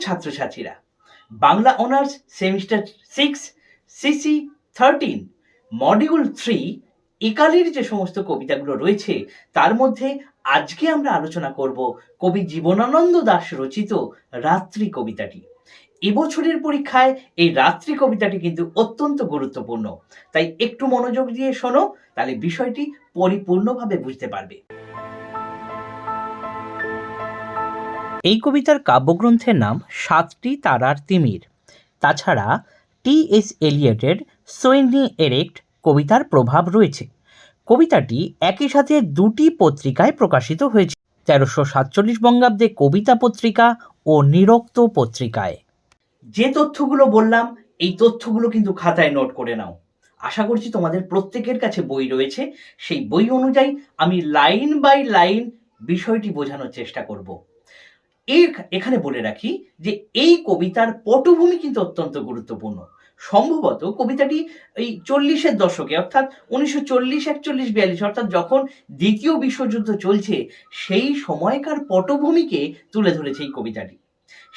ছাত্রছাত্রীরা, Bangla honours semester 6 CC 13 module 3 একালের যে সমস্ত কবিতাগুলো রয়েছে তার মধ্যে আজকে আমরা আলোচনা করব কবি জীবনানন্দ দাশ রচিত রাত্রি কবিতাটি। এবছরের পরীক্ষায় এই রাত্রি কবিতাটি কিন্তু অত্যন্ত গুরুত্বপূর্ণ, তাই একটু মনোযোগ দিয়ে শোনো, তাহলে বিষয়টি পরিপূর্ণভাবে বুঝতে পারবে। এই কবিতার কাব্যগ্রন্থের নাম সাতটি তারার তিমির। তাছাড়া টি.এস. এলিয়টের সোয়েনি এরেক্ট কবিতার প্রভাব রয়েছে। কবিতাটি একই সাথে দুটি পত্রিকায় প্রকাশিত হয়েছে, 1347 বঙ্গাব্দে কবিতা পত্রিকা ও নিরক্ত পত্রিকায়। যে তথ্যগুলো বললাম এই তথ্যগুলো কিন্তু খাতায় নোট করে নাও। আশা করছি তোমাদের প্রত্যেকের কাছে বই রয়েছে, সেই বই অনুযায়ী আমি লাইন বাই লাইন বিষয়টি বোঝানোর চেষ্টা করব। এখানে বলে রাখি যে এই কবিতার পটভূমি কিন্তু অত্যন্ত গুরুত্বপূর্ণ। সম্ভবত কবিতাটি এই 40-এর দশকে, অর্থাৎ 1940, 41, 42, অর্থাৎ যখন দ্বিতীয় বিশ্বযুদ্ধ চলছে সেই সময়কার পটভূমিকে তুলে ধরেছে এই কবিতাটি।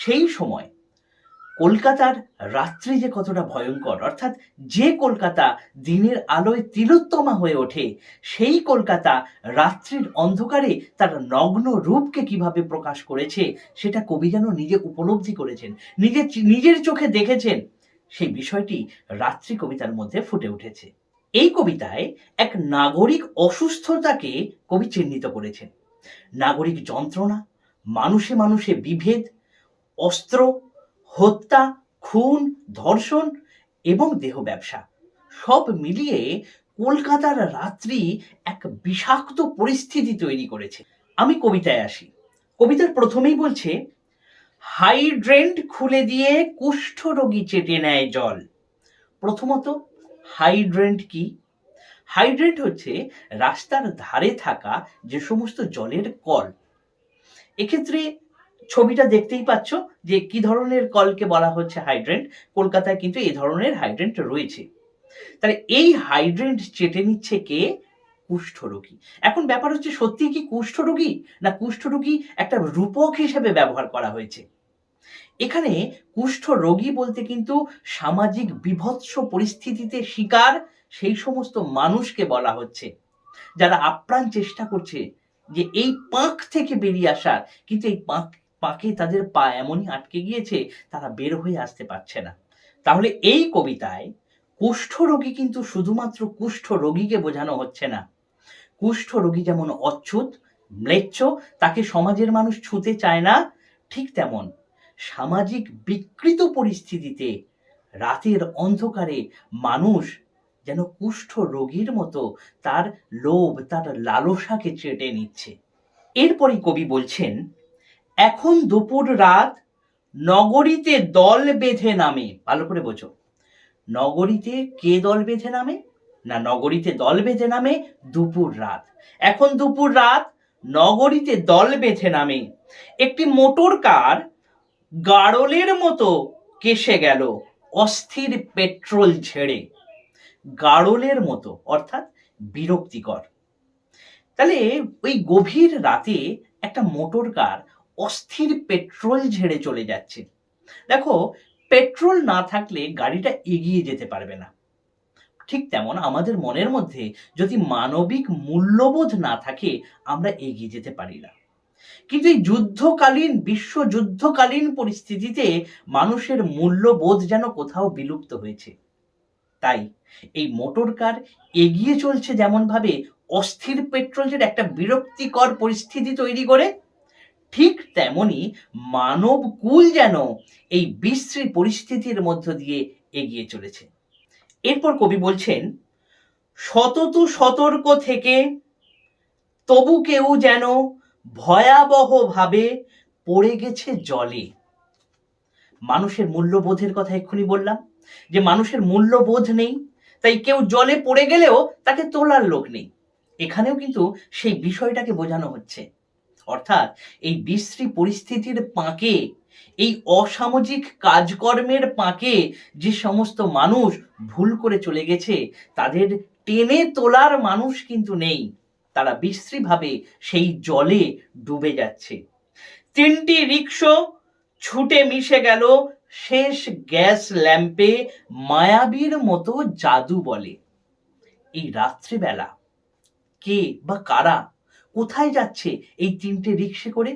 সেই সময় কলকাতার রাত্রি যে কতটা ভয়ঙ্কর, অর্থাৎ যে কলকাতা দিনের আলোয় তিলোত্তমা হয়ে ওঠে, সেই কলকাতা রাত্রির অন্ধকারে তার নগ্ন রূপকে কিভাবে প্রকাশ করেছে সেটা কবি যেন নিজে উপলব্ধি করেছেন, নিজের চোখে দেখেছেন। সেই বিষয়টি রাত্রি কবিতার মধ্যে ফুটে উঠেছে। এই কবিতায় এক নাগরিক অসুস্থতাকে কবি চিহ্নিত করেছেন। নাগরিক যন্ত্রণা, মানুষে মানুষে বিভেদ, অস্ত্র, হত্যা, খুন, ধর্ষণ এবং দেহ ব্যবসা সব মিলিয়ে কলকাতার রাত্রি এক বিষাক্ত পরিস্থিতি তৈরি করেছে। আমি কবিতায় আসি। কবিতার প্রথমেই বলছে, হাইড্রেন্ট খুলে দিয়ে কুষ্ঠরোগী চেটে নেয় জল। প্রথমত হাইড্রেন্ট কি? হাইড্রেন্ট হচ্ছে রাস্তার ধারে থাকা যে সমস্ত জলের কল। এক্ষেত্রে ছবিটা দেখতেই পাচ্ছ যে কি ধরনের কলকে বলা হচ্ছে হাইড্রেন্ট। কলকাতায় কিন্তু এই ধরনের হাইড্রেন্ট রয়েছে। তাহলে এই হাইড্রেন্ট চেটে নিচ্ছে কে? কুষ্ঠরোগী। এখন ব্যাপার হচ্ছে, সত্যি কি কুষ্ঠরোগী, না কুষ্ঠরোগী একটা রূপক হিসেবে ব্যবহার করা হয়েছে? এখানে কুষ্ঠরোগী বলতে কিন্তু সামাজিক বিভৎস পরিস্থিতিতে শিকার সেই সমস্ত মানুষকে বলা হচ্ছে, যারা আপ্রাণ চেষ্টা করছে যে এই পাঁক থেকে বেরিয়ে আসার, কিন্তু এই পাঁকে তাদের পা এমনই আটকে গিয়েছে তারা বের হয়ে আসতে পারছে না। তাহলে এই কবিতায় কুষ্ঠরোগী কিন্তু শুধুমাত্র কুষ্ঠরোগীকে বোঝানো হচ্ছে না। কুষ্ঠরোগী যেমন অচ্ছুত, ম্লেচ্ছ, তাকে সমাজের মানুষ ছুঁতে চায় না, ঠিক তেমন সামাজিক বিকৃত পরিস্থিতিতে রাতের অন্ধকারে মানুষ যেন কুষ্ঠ রোগীর মতো তার লোভ, তার লালসাকে চেটে নিচ্ছে। এরপরই কবি বলছেন, এখন দুপুর রাত নগরীতে দল বেঁধে নামে। ভালো করে বোঝো, নগরীতে কে দল বেঁধে নামে? না, নগরীতে দল বেঁধে নামে দুপুর রাত। এখন দুপুর রাত নগরীতে দল বেঁধে নামে। একটি মোটর কার গাড়লের মতো কেসে গেল অস্থির পেট্রোল ছেড়ে। গাড়লের মতো অর্থাৎ বিরক্তিকর। তাহলে ওই গভীর রাতে একটা মোটর কার অস্থির পেট্রোল ঝেড়ে চলে যাচ্ছে। দেখো, পেট্রোল না থাকলে গাড়িটা এগিয়ে যেতে পারবে না। ঠিক তেমন আমাদের মনের মধ্যে যদি মানবিক মূল্যবোধ না থাকে আমরা এগিয়ে যেতে পারি না। কিন্তু এই যুদ্ধকালীন, বিশ্বযুদ্ধকালীন পরিস্থিতিতে মানুষের মূল্যবোধ যেন কোথাও বিলুপ্ত হয়েছে। তাই এই মোটর কার এগিয়ে চলছে যেমন ভাবে অস্থির পেট্রোলের একটা বিরক্তিকর পরিস্থিতি তৈরি করে, ঠিক তেমনি মানব কুল যেন এই বিশ্রী পরিস্থিতির মধ্য দিয়ে এগিয়ে চলেছে। এরপর কবি বলছেন, সতত সতর্ক থেকে তবু কেউ যেন ভয়াবহ ভাবে পড়ে গেছে জলে। মানুষের মূল্যবোধের কথা এক্ষুনি বললাম যে মানুষের মূল্যবোধ নেই, তাই কেউ জলে পড়ে গেলেও তাকে তোলার লোক নেই। এখানেও কিন্তু সেই বিষয়টাকে বোঝানো হচ্ছে, অর্থাৎ এই বিশ্রী পরিস্থিতির পাঁকে, এই অসামাজিক কাজকর্মের পাঁকে যে সমস্ত মানুষ ভুল করে চলে গেছে তাদের টেনে তোলার মানুষ কিন্তু নেই, তারা বিশ্রীভাবে সেই জলে ডুবে যাচ্ছে। 3টি রিকশা ছুটে মিশে গেল শেষ গ্যাস ল্যাম্পে মায়াবীর মতো জাদু বলে। এই রাত্রিবেলা কে বা কারা কোথায় যাচ্ছে এই তিনটে রিক্সে করে?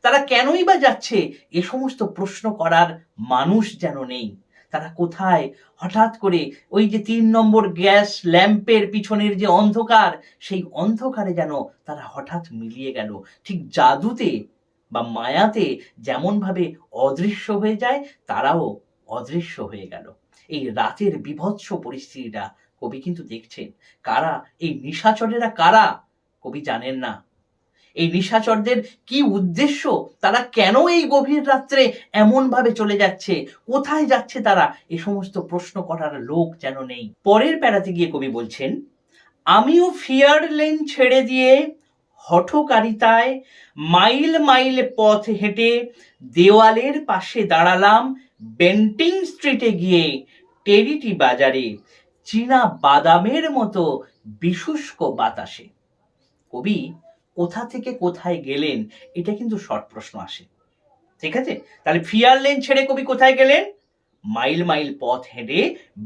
তারা কেনই বা যাচ্ছে? এ সমস্ত প্রশ্ন করার মানুষ যেন নেই। তারা কোথায়? হঠাৎ করে ওই যে ৩ নম্বর গ্যাস ল্যাম্পের পিছনের যে অন্ধকার, সেই অন্ধকারে যেন তারা হঠাৎ মিলিয়ে গেল। ঠিক জাদুতে বা মায়াতে যেমনভাবে অদৃশ্য হয়ে যায়, তারাও অদৃশ্য হয়ে গেল। এই রাতের বীভৎস পরিস্থিতিটা কবি কিন্তু দেখছেন। কারা এই নিশাচরেরা? কারা? কবি জানেন না। এই নিশাচরদের কি উদ্দেশ্য? তারা কেন এই গভীর রাত্রে এমন ভাবে চলে যাচ্ছে? কোথায় যাচ্ছে তারা? এ সমস্ত প্রশ্ন করার লোক যেন নেই। পরের প্যারাতে গিয়ে কবি বলছেন, আমিও ফিয়ার লেন ছেড়ে দিয়ে হঠকারিতায় মাইল মাইল পথ হেঁটে দেওয়ালের পাশে দাঁড়ালাম বেন্টিং স্ট্রিটে গিয়ে টেরিটি বাজারে চীনা বাদামের মতো বিশুষ্ক বাতাসে। কবি কোথা থেকে কোথায় গেলেন, এটা কিন্তু শর্ট প্রশ্ন আসে। ঠিক আছে, তাহলে ফিয়ার লেন ছেড়ে কবি কোথায় গেলেন? মাইল মাইল পথ হেঁটে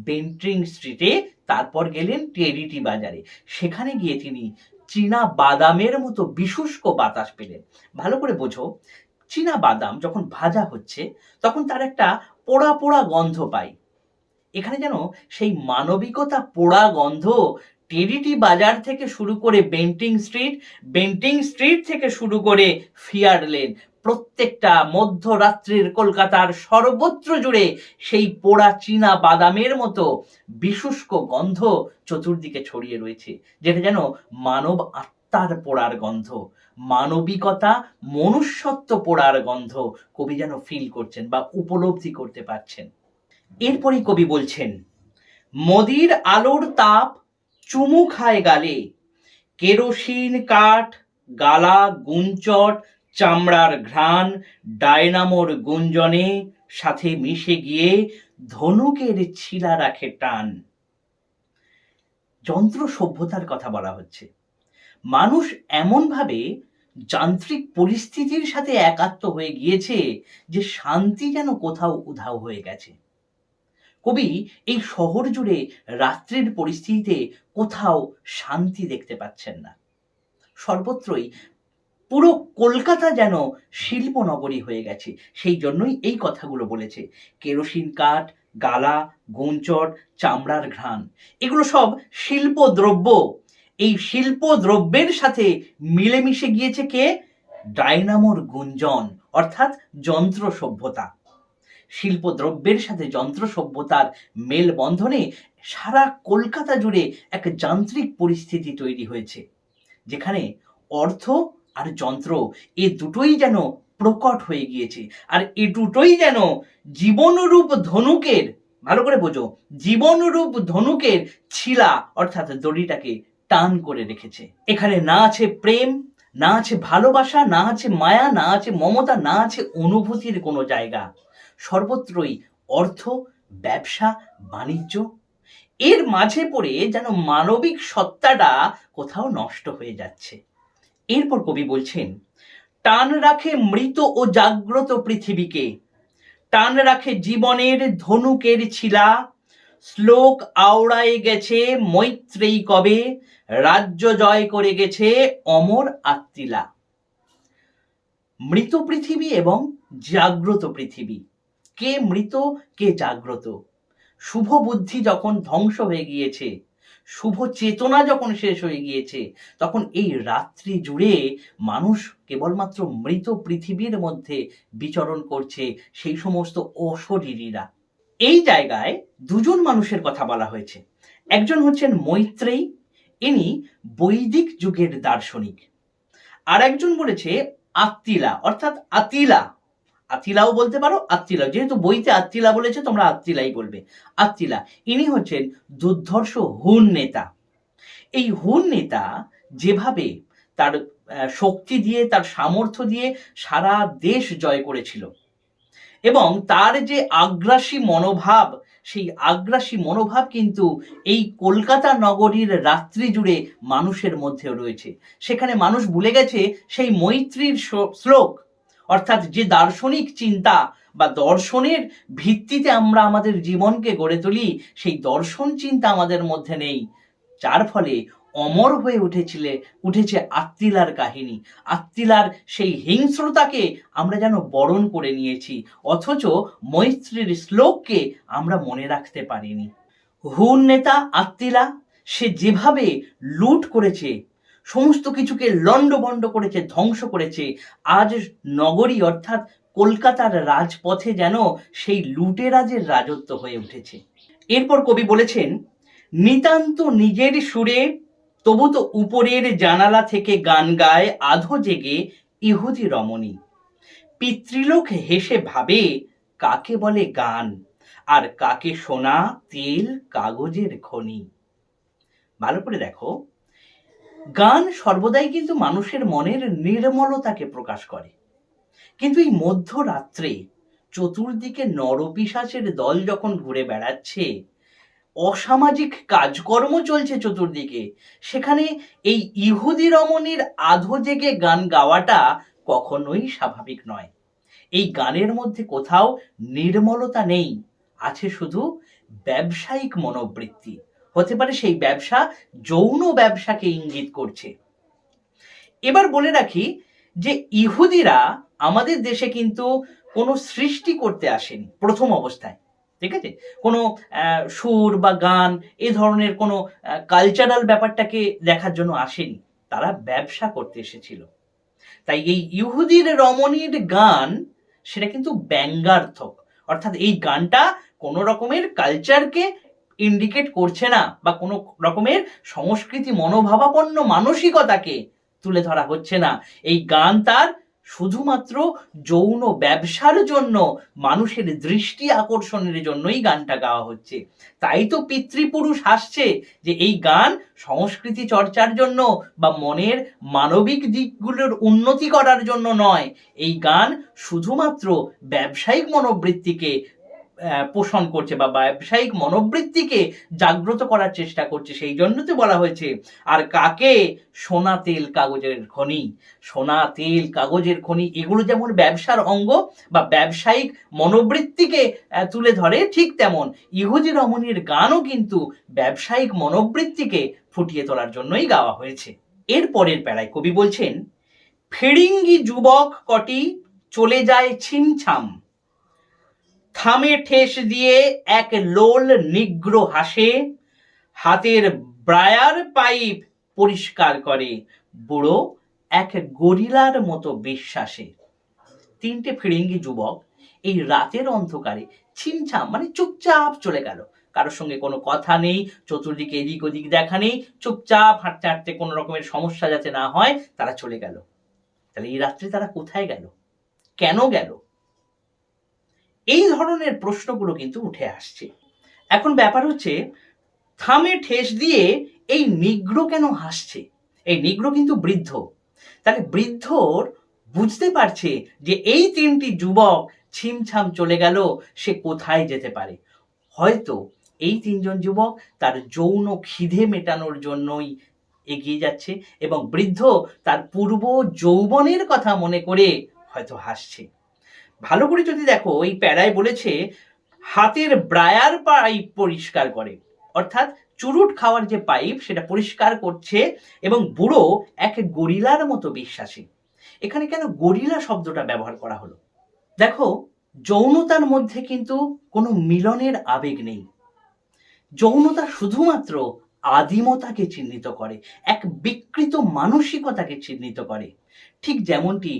বেন্টিং স্ট্রিটে, তারপর গেলেন টেরিটি বাজারে। সেখানে গিয়ে তিনি চীনা বাদামের মতো বিশুষ্ক বাতাস পেলেন। ভালো করে বোঝো, চীনা বাদাম যখন ভাজা হচ্ছে তখন তার একটা পোড়া পোড়া গন্ধ পাই। এখানে যেন সেই মানবিকতা পোড়া গন্ধ টেরিটি বাজার থেকে শুরু করে বেন্টিং স্ট্রিট থেকে শুরু করে ফিয়ার লেন, প্রত্যেকটা মধ্যরাত্রির কলকাতার সর্বত্র জুড়ে সেই পোড়া চীনা বাদামের মতো বিশুষ্ক গন্ধ চতুর্দিকে ছড়িয়ে রয়েছে, যেটা যেন মানব আত্মার পোড়ার গন্ধ, মানবিকতা মনুষ্যত্ব পোড়ার গন্ধ কবি যেন ফিল করছেন বা উপলব্ধি করতে পারছেন। এরপরই কবি বলছেন, মোদির আলোর তাপ চুমু খায় গালে, কেরোসিন কাঠ, গালা গুঞ্চট, চামড়ার ঘ্রাণ, ডায়নামোর গুঞ্জনে সাথে মিশে গিয়ে ধনুকের ছিলা রাখে টান। যন্ত্র সভ্যতার কথা বলা হচ্ছে। মানুষ এমনভাবে যান্ত্রিক পরিস্থিতির সাথে একাত্ম হয়ে গিয়েছে যে শান্তি যেন কোথাও উধাও হয়ে গেছে। কবি এই শহর জুড়ে রাত্রির পরিস্থিতিতে কোথাও শান্তি দেখতে পাচ্ছেন না। সর্বত্রই পুরো কলকাতা যেন শিল্পনগরী হয়ে গেছে। সেই জন্যই এই কথাগুলো বলেছে। কেরোসিন কাঠ, গালা, গুঞ্চট, চামড়ার ঘ্রাণ, এগুলো সব শিল্প দ্রব্য। এই শিল্প দ্রব্যের সাথে মিলেমিশে গিয়েছে কে? ডায়নামোর গুঞ্জন, অর্থাৎ যন্ত্র সভ্যতা। শিল্প দ্রব্যের সাথে যন্ত্র সভ্যতার মেলবন্ধনে সারা কলকাতা জুড়ে এক যান্ত্রিক পরিস্থিতি তৈরি হয়েছে, যেখানে অর্থ আর যন্ত্র এ দুটোই যেন প্রকট হয়ে গিয়েছে। আর এ দুটোই যেন জীবনরূপ ধনুকের, ভালো করে বোঝো, জীবনরূপ ধনুকের ছিলা অর্থাৎ দড়িটাকে টান করে রেখেছে। এখানে না আছে প্রেম, না আছে ভালোবাসা, না আছে মায়া, না আছে মমতা, না আছে অনুভূতির কোনো জায়গা। সর্বত্রই অর্থ, ব্যবসা, বাণিজ্য, এর মাঝে পড়ে যেন মানবিক সত্তাটা কোথাও নষ্ট হয়ে যাচ্ছে। এরপর কবি বলছেন, টান রাখে মৃত ও জাগ্রত পৃথিবীকে, টান রাখে জীবনের ধনুকের ছিলা, শ্লোক আওড়ায় গেছে মৈত্রেয়ী কবে, রাজ্য জয় করে গেছে অমর আত্মিলা। মৃত পৃথিবী এবং জাগ্রত পৃথিবী, কে মৃত কে জাগ্রত? শুভ বুদ্ধি যখন ধ্বংস হয়ে গিয়েছে, শুভ চেতনা যখন শেষ হয়ে গিয়েছে, তখন এই রাত্রি জুড়ে মানুষ কেবলমাত্র মৃত পৃথিবীর মধ্যে বিচরণ করছে, সেই সমস্ত অশরীরীরা। এই জায়গায় দুজন মানুষের কথা বলা হয়েছে। একজন হচ্ছেন মৈত্রেয়ী, ইনি বৈদিক যুগের দার্শনিক। আর একজন বলেছে আত্মিলা, অর্থাৎ আতিলা। আতিলাও বলতে পারো, আত্মিলা, যেহেতু বইতে আত্মিলা বলেছে তোমরা আত্মিলাই বলবে। আত্মিলা, ইনি হচ্ছেন দুর্ধর্ষ হুন নেতা। এই হুন নেতা যেভাবে তার শক্তি দিয়ে, তার সামর্থ্য দিয়ে সারা দেশ জয় করেছিল, এবং তার যে আগ্রাসী মনোভাব, সেই আগ্রাসী মনোভাব কিন্তু এই কলকাতা নগরীর রাত্রি জুড়ে মানুষের মধ্যেও রয়েছে। সেখানে মানুষ ভুলে গেছে সেই মৈত্রীর শ্লোক, অর্থাৎ যে দার্শনিক চিন্তা বা দর্শনের ভিত্তিতে আমরা আমাদের জীবনকে গড়ে তুলি, সেই দর্শন চিন্তা আমাদের মধ্যে নেই, যার ফলে অমর হয়ে উঠেছে আত্মিলার কাহিনী। আত্মিলার সেই হিংস্রতাকে আমরা যেন বরণ করে নিয়েছি, অথচ মৈত্রীর শ্লোককে আমরা মনে রাখতে পারিনি। হুন নেতা আত্মিলা, সে যেভাবে লুট করেছে, সমস্ত কিছুকে লণ্ডভণ্ড করেছে, ধ্বংস করেছে, আজ নগরী অর্থাৎ কলকাতার রাজপথে যেন সেই লুটেরাজের রাজত্ব হয়ে উঠেছে। এরপর কবি বলেছেন, নিতান্ত নিজের সুরে তবু তো উপরের জানালা থেকে গান গায় আধো জেগে ইহুদি রমণী। পিতৃলোক হেসে ভাবে কাকে বলে গান, আর কাকে সোনা তেল কাগজের খনি। ভালো করে দেখো, গান সর্বদাই কিন্তু মানুষের মনের নির্মলতাকে প্রকাশ করে, কিন্তু এই মধ্যরাত্রে চতুর্দিকে নরপিশাচের দল যখন ঘুরে বেড়াচ্ছে, অসামাজিক কাজকর্ম চলছে চতুর্দিকে, সেখানে এই ইহুদি রমণীর আধো জেগে গান গাওয়াটা কখনোই স্বাভাবিক নয়। এই গানের মধ্যে কোথাও নির্মলতা নেই, আছে শুধু ব্যবসায়িক মনোবৃত্তি। হতে পারে সেই ব্যবসা যৌন ব্যবসাকে ইঙ্গিত করছে। এবার বলে রাখি যে ইহুদিরা আমাদের দেশে কিন্তু কোনো সৃষ্টি করতে আসেনি প্রথম অবস্থায়, ঠিক আছে? কোনো সুর বা গান এ ধরনের কোনো কালচারাল ব্যাপারটাকে দেখার জন্য আসেনি, তারা ব্যবসা করতে এসেছিল। তাই এই ইহুদির রমণীর গান সেটা কিন্তু ব্যঙ্গার্থক, অর্থাৎ এই গানটা কোনো রকমের কালচারকে ইন্ডিকেট করছে না, বা কোনো রকমের সংস্কৃতি মনোভাবাপন্ন মানসিকতাকে তুলে ধরা হচ্ছে না। এই গান তার শুধুমাত্র যৌন ব্যবসার জন্য, মানুষের দৃষ্টি আকর্ষণের জন্যই গানটা গাওয়া হচ্ছে। তাই তো পিতৃপুরুষ হাসছে যে এই গান সংস্কৃতি চর্চার জন্য বা মনের মানবিক দিকগুলোর উন্নতি করার জন্য নয়, এই গান শুধুমাত্র ব্যবসায়িক মনোবৃত্তিকে পোষণ করছে বা ব্যবসায়িক মনোবৃত্তিকে জাগ্রত করার চেষ্টা করছে। সেই জন্য তো বলা হয়েছে, আর কাকে সোনা তেল কাগজের খনি। সোনা তেল কাগজের খনি এগুলো যেমন ব্যবসার অঙ্গ বা ব্যবসায়িক মনোবৃত্তিকে তুলে ধরে, ঠিক তেমন ইহুদি রমণীর গানও কিন্তু ব্যবসায়িক মনোবৃত্তিকে ফুটিয়ে তোলার জন্যই গাওয়া হয়েছে। এর পরের প্যারায় কবি বলছেন, ফিরিঙ্গি যুবক কটি চলে যায় ছিমছাম, থামে ঠেস দিয়ে এক লোল নিগ্র হাসে, হাতের ব্রায়ার পাইপ পরিষ্কার করে বুড়ো এক গরিলার মতো বিশ্বাসে। তিনটে ফিরিঙ্গি যুবক এই রাতের অন্ধকারে ছিমছাম মানে চুপচাপ চলে গেল, কারোর সঙ্গে কোনো কথা নেই, চতুর্দিকে এদিক ওদিক দেখা নেই, চুপচাপ হাঁটতে হাঁটতে কোনো রকমের সমস্যা যাতে না হয় তারা চলে গেল। তাহলে এই রাত্রে তারা কোথায় গেল, কেন গেল? এই ধরনের প্রশ্নগুলো কিন্তু উঠে আসছে। এখন ব্যাপার হচ্ছে, থামে ঠেস দিয়ে এই নিগ্রো কেন হাসছে? এই নিগ্রো কিন্তু বৃদ্ধ, তাহলে বৃদ্ধর বুঝতে পারছে যে এই তিনটি যুবক ছিমছাম চলে গেল, সে কোথায় যেতে পারে। হয়তো এই তিনজন যুবক তার যৌন খিদে মেটানোর জন্যই এগিয়ে যাচ্ছে, এবং বৃদ্ধ তার পূর্ব যৌবনের কথা মনে করে হয়তো হাসছে। ভালো করে যদি দেখো, এই প্যারায় বলেছে হাতের ব্রায়ার পাইপ পরিষ্কার করে, অর্থাৎ চুরুট খাওয়ার যে পাইপ সেটা পরিষ্কার করছে, এবং বুড়ো এক গরিলার মতো বিশ্বাসী। এখানে কেন গরিলা শব্দটা ব্যবহার করা হলো? দেখো, যৌনতার মধ্যে কিন্তু কোনো মিলনের আবেগ নেই। যৌনতা শুধুমাত্র আদিমতাকে চিহ্নিত করে, এক বিকৃত মানসিকতাকে চিহ্নিত করে। ঠিক যেমনটি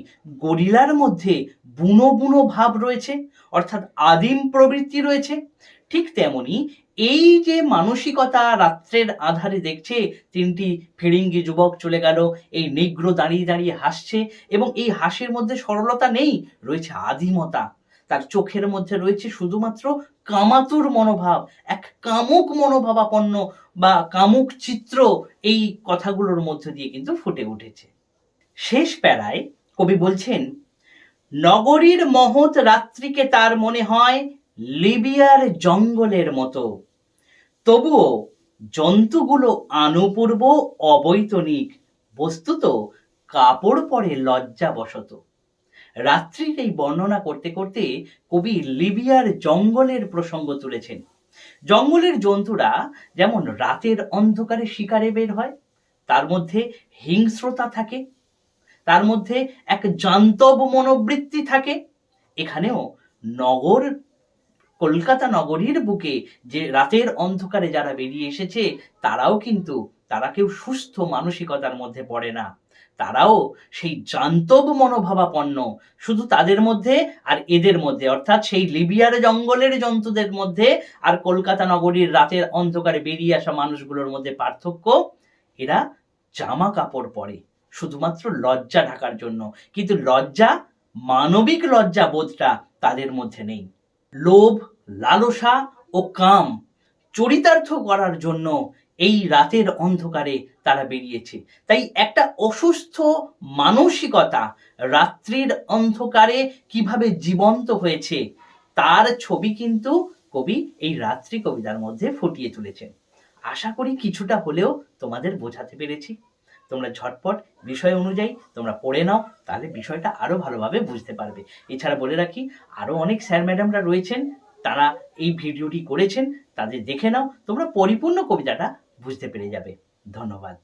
গরিলার মধ্যে বুনো বুনো ভাব রয়েছে, অর্থাৎ আদিম প্রবৃত্তি রয়েছে, ঠিক তেমনি এই যে মানসিকতা রাত্রের আধারে দেখছে তিনটি ফিরিঙ্গি যুবক চলে গেল, এই নিগ্রো দাঁড়িয়ে দাঁড়িয়ে হাসছে, এবং এই হাসির মধ্যে সরলতা নেই, রয়েছে আদিমতা। তার চোখের মধ্যে রয়েছে শুধুমাত্র কামাতুর মনোভাব, এক কামুক মনোভাবাপন্ন বা কামুক চিত্র এই কথাগুলোর মধ্যে দিয়ে কিন্তু ফুটে উঠেছে। শেষ প্যারায় কবি বলছেন, নগরীর মহৎ রাত্রিকে তার মনে হয় লিবিয়ার জঙ্গলের মতো, তবুও জন্তুগুলো আনুপূর্ব অবৈতনিক, বস্তুত কাপড় পরে লজ্জাবশত। রাত্রির এই বর্ণনা করতে করতে কবি লিবিয়ার জঙ্গলের প্রসঙ্গ তুলেছেন। জঙ্গলের জন্তুরা যেমন রাতের অন্ধকারে শিকারে বের হয়, তার মধ্যে হিংস্রতা থাকে, তার মধ্যে এক জান্তব মনোবৃত্তি থাকে। এখানেও নগর, কলকাতা নগরীর বুকে যে রাতের অন্ধকারে যারা বেরিয়ে এসেছে, তারা কেউ সুস্থ মানসিকতার মধ্যে পড়ে না। তারাও সেই জান্তব মনোভাবাপন্ন। শুধু তাদের মধ্যে আর এদের মধ্যে, অর্থাৎ সেই লিবিয়ার জঙ্গলের জন্তুদের মধ্যে আর কলকাতা নগরীর রাতের অন্ধকারে বেরিয়ে আসা মানুষগুলোর মধ্যে পার্থক্য, এরা জামা কাপড় পরে শুধুমাত্র লজ্জা ঢাকার জন্য, কিন্তু লজ্জা, মানবিক লজ্জা বোধটা তাদের মধ্যে নেই। লোভ, লালসা ও কাম চরিতার্থ করার জন্য এই রাতের অন্ধকারে তারা বেরিয়েছে। তাই একটা অসুস্থ মানসিকতা রাত্রির অন্ধকারে কিভাবে জীবন্ত হয়েছে, তার ছবি কিন্তু কবি এই রাত্রি কবিতার মধ্যে ফুটিয়ে তুলেছেন। আশা করি কিছুটা হলেও তোমাদের বোঝাতে পেরেছি। তোমরা ঝটপট বিষয় অনুযায়ী তোমরা পড়ে নাও, তাহলে বিষয়টা আরো ভালোভাবে বুঝতে পারবে। এছাড়া বলে রাখি, আরো অনেক স্যার ম্যাডামরা রয়েছেন, তারা এই ভিডিওটি করেছেন, তাদের দেখে নাও, তোমরা পরিপূর্ণ কবিতাটা বুঝতে পেরে যাবে। ধন্যবাদ।